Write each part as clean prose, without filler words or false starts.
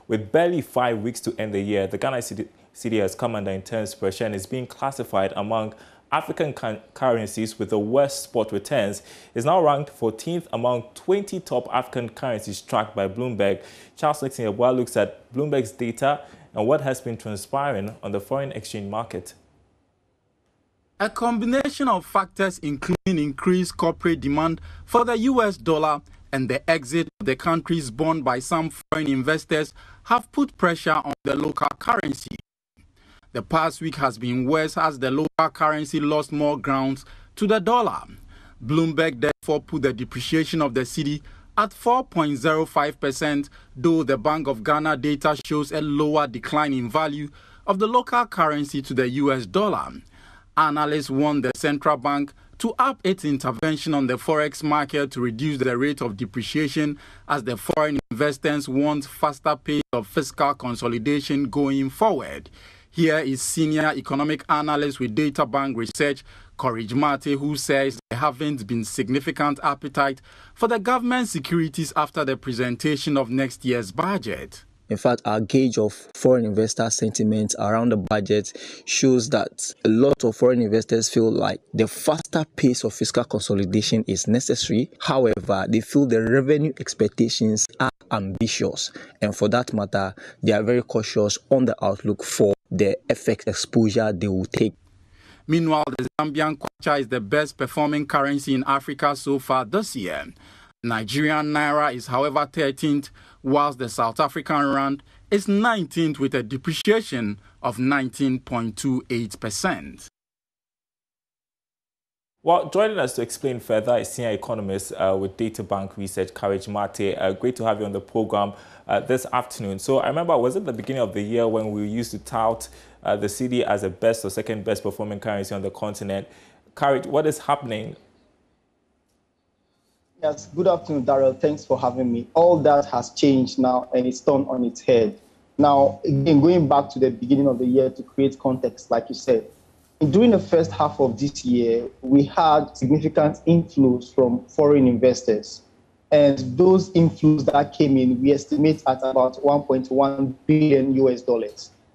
With barely 5 weeks to end the year, the Ghana CEDI has come under intense pressure and is being classified among African currencies with the worst spot returns. Is now ranked 14th among 20 top African currencies tracked by Bloomberg. Charles Nixon looks at Bloomberg's data and what has been transpiring on the foreign exchange market. A combination of factors, including increased corporate demand for the US dollar and the exit of the country's bond by some foreign investors, have put pressure on the local currency. The past week has been worse as the local currency lost more ground to the dollar. Bloomberg therefore put the depreciation of the cedi at 4.05%, though the Bank of Ghana data shows a lower decline in value of the local currency to the US dollar. Analysts want the central bank to up its intervention on the forex market to reduce the rate of depreciation as the foreign investors want faster pace of fiscal consolidation going forward. Here is senior economic analyst with Data Bank Research, Courage Mate, who says there haven't been significant appetite for the government securities after the presentation of next year's budget. In fact, our gauge of foreign investor sentiment around the budget shows that a lot of foreign investors feel like the faster pace of fiscal consolidation is necessary. However, they feel the revenue expectations are ambitious. And for that matter, they are very cautious on the outlook for the FX exposure they will take. Meanwhile, the Zambian kwacha is the best performing currency in Africa so far this year. Nigerian naira is, however, 13th, whilst the South African rand is 19th with a depreciation of 19.28%. Well, joining us to explain further is senior economist with Data Bank Research, Courage Mate. Great to have you on the program this afternoon. So I remember, was it the beginning of the year when we used to tout the cedi as the best or second best performing currency on the continent? Courage, what is happening? Yes, good afternoon, Daryl. Thanks for having me. All that has changed now and it's turned on its head. Now, again, going back to the beginning of the year to create context, like you said, during the first half of this year, we had significant inflows from foreign investors. And those inflows that came in, we estimate at about $1.1 billion US.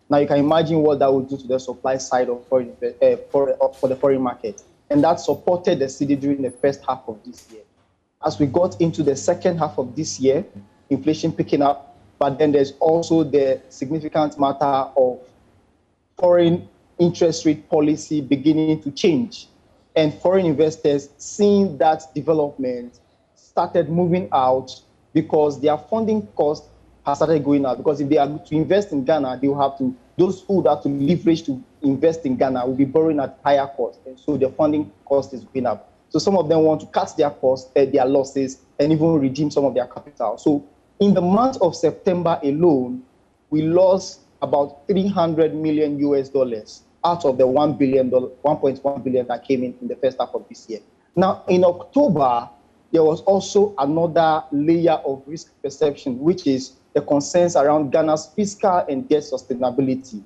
Now, you can imagine what that would do to the supply side of for the foreign market. And that supported the cedi during the first half of this year. As we got into the second half of this year, inflation picking up, but then there's also the significant matter of foreign interest rate policy beginning to change. And foreign investors, seeing that development, started moving out because their funding cost has started going up. Because if they are to invest in Ghana, they will have to, those who have to leverage to invest in Ghana will be borrowing at higher cost. And so the funding cost is going up. So some of them want to cut their costs, their losses, and even redeem some of their capital. So in the month of September alone, we lost about $300 million US out of the $1.1 billion that came in the first half of this year. Now, in October, there was also another layer of risk perception, which is the concerns around Ghana's fiscal and debt sustainability.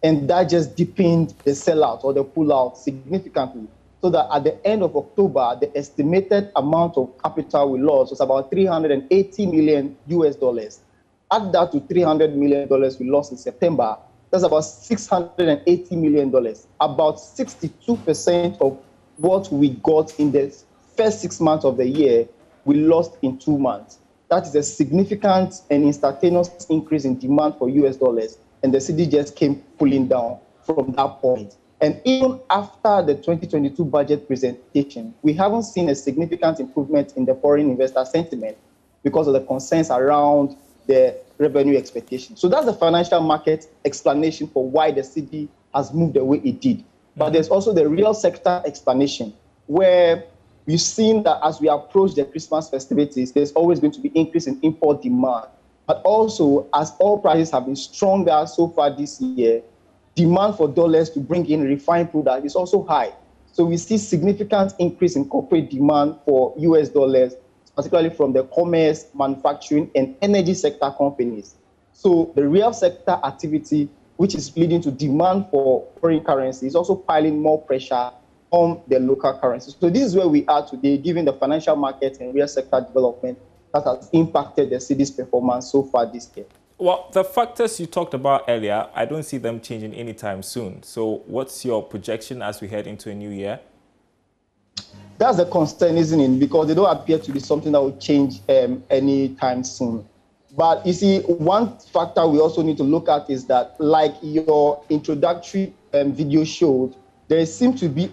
And that just deepened the sellout or the pullout significantly. So that at the end of October, the estimated amount of capital we lost was about $380 million US. Add that to $300 million we lost in September, that's about $680 million. About 62% of what we got in the first 6 months of the year, we lost in 2 months. That is a significant and instantaneous increase in demand for US dollars. And the cedi just came pulling down from that point. And even after the 2022 budget presentation, we haven't seen a significant improvement in the foreign investor sentiment because of the concerns around the revenue expectations. So that's the financial market explanation for why the cedi has moved the way it did. But there's also the real sector explanation, where we've seen that as we approach the Christmas festivities, there's always going to be increase in import demand. But also, as oil prices have been stronger so far this year, demand for dollars to bring in refined product is also high. So we see significant increase in corporate demand for US dollars, particularly from the commerce, manufacturing, and energy sector companies. So the real sector activity, which is leading to demand for foreign currency, is also piling more pressure on the local currency. So this is where we are today, given the financial market and real sector development that has impacted the cedi's performance so far this year. Well, the factors you talked about earlier, I don't see them changing anytime soon. So what's your projection as we head into a new year? That's the concern, isn't it? Because they don't appear to be something that will change anytime soon. But you see, one factor we also need to look at is that, like your introductory video showed, there seems to be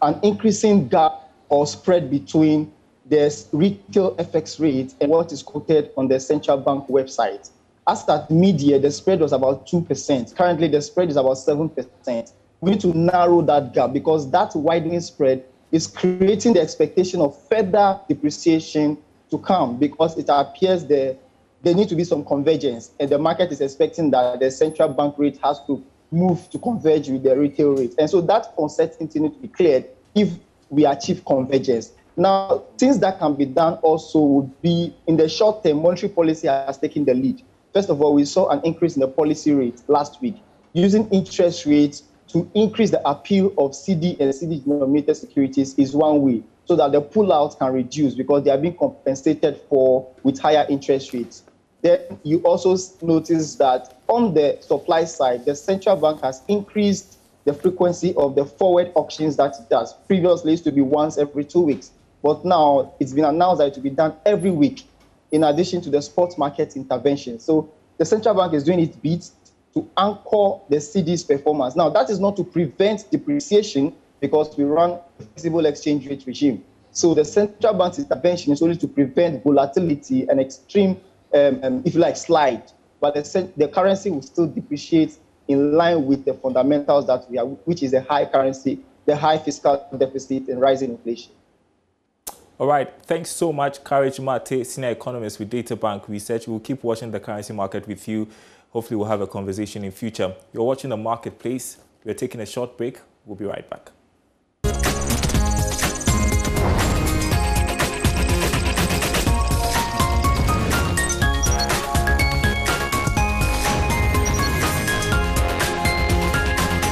an increasing gap or spread between the retail FX rate and what is quoted on the central bank website. As at mid-year, the spread was about 2%. Currently, the spread is about 7%. We need to narrow that gap because that widening spread is creating the expectation of further depreciation to come because it appears there need to be some convergence, and the market is expecting that the central bank rate has to move to converge with the retail rate. And so that uncertainty needs to be cleared if we achieve convergence. Now, things that can be done also would be in the short term, monetary policy has taken the lead. First of all, we saw an increase in the policy rate last week, using interest rates to increase the appeal of CEDI and CEDI-denominated securities is one way, so that the pullouts can reduce because they are being compensated for with higher interest rates. Then you also notice that on the supply side, the central bank has increased the frequency of the forward auctions that it does. Previously, it used to be once every 2 weeks, but now it's been announced that it will be done every week, in addition to the spot market intervention. So the central bank is doing its bit to anchor the CEDI's performance. Now, that is not to prevent depreciation because we run a flexible exchange rate regime. So the central bank's intervention is only to prevent volatility and extreme, if you like, slide. But the currency will still depreciate in line with the fundamentals that we have, which is a high currency, the high fiscal deficit, and rising inflation. All right. Thanks so much, Courage Mate, senior economist with Data Bank Research. We'll keep watching the currency market with you. Hopefully, we'll have a conversation in future. You're watching The Marketplace. We're taking a short break. We'll be right back.